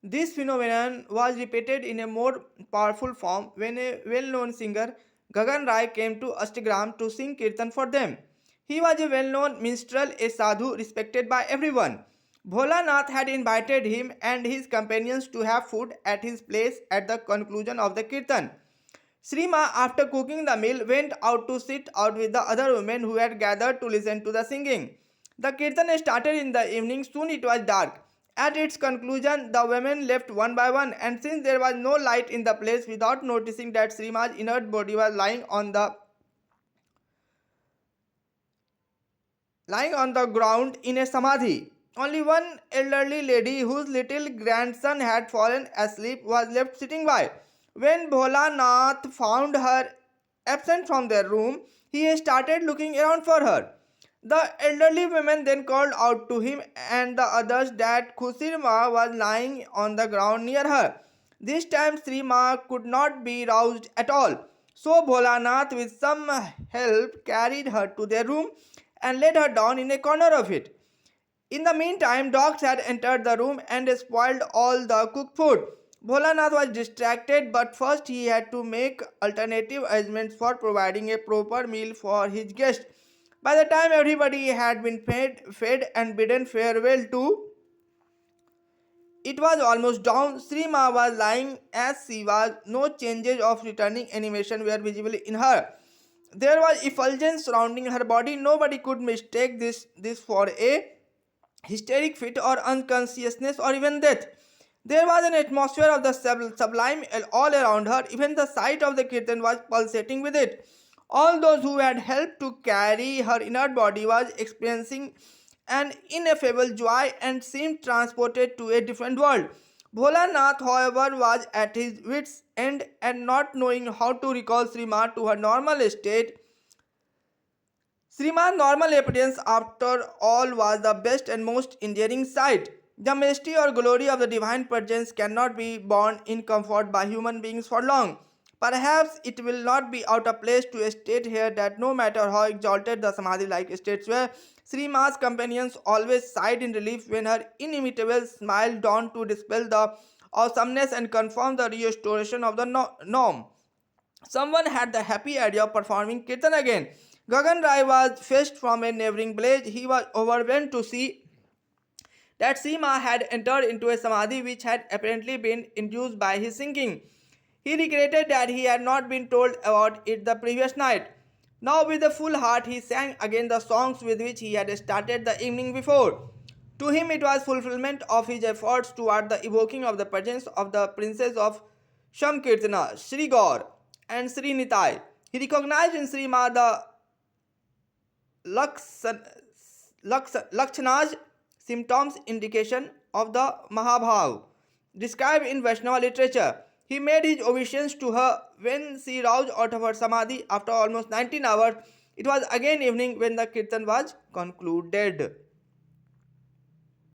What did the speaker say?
This phenomenon was repeated in a more powerful form when a well-known singer, Gagan Rai, came to Ashtagram to sing kirtan for them. He was a well-known minstrel, a sadhu respected by everyone. Bholanath had invited him and his companions to have food at his place at the conclusion of the kirtan. Srima, after cooking the meal, went out to sit out with the other women who had gathered to listen to the singing. The kirtan started in the evening, soon it was dark. At its conclusion, the women left one by one, and since there was no light in the place, without noticing that Srima's inert body was lying on the ground in a samadhi. Only one elderly lady whose little grandson had fallen asleep was left sitting by. When Bholanath found her absent from their room, he started looking around for her. The elderly woman then called out to him and the others that Khusirma was lying on the ground near her. This time Sri Ma could not be roused at all. So Bholanath with some help carried her to their room and laid her down in a corner of it. In the meantime, dogs had entered the room and spoiled all the cooked food. Bholanath was distracted, but first he had to make alternative arrangements for providing a proper meal for his guests. By the time everybody had been fed and bidden farewell to, it was almost dawn. Sri Ma was lying as she was. No changes of returning animation were visible in her. There was effulgence surrounding her body. Nobody could mistake this for a hysteric fit or unconsciousness or even death. There was an atmosphere of the sublime all around her. Even the sight of the kirtan was pulsating with it. All those who had helped to carry her inert body was experiencing an ineffable joy and seemed transported to a different world. Bholanath, however, was at his wits' end and not knowing how to recall Srima to her normal state. Sriman's normal appearance, after all, was the best and most endearing sight. The majesty or glory of the divine presence cannot be borne in comfort by human beings for long. Perhaps it will not be out of place to state here that no matter how exalted the Samadhi like states were, Sri Ma's companions always sighed in relief when her inimitable smile dawned to dispel the awesomeness and confirm the restoration of the norm. Someone had the happy idea of performing kirtan again. Gagan Rai was fetched from a neighboring village. He was overwhelmed to see that Seema had entered into a samadhi which had apparently been induced by his singing. He regretted that he had not been told about it the previous night. Now, with a full heart, he sang again the songs with which he had started the evening before. To him, it was fulfillment of his efforts toward the evoking of the presence of the princess of Shamkirtana, Sri Gaur, and Sri Nitai. He recognized in Sri Ma the Lakshanas, symptoms indication of the Mahabhav, described in Vaishnava literature. He made his obeisance to her when she roused out of her samadhi after almost 19 hours. It was again evening when the kirtan was concluded.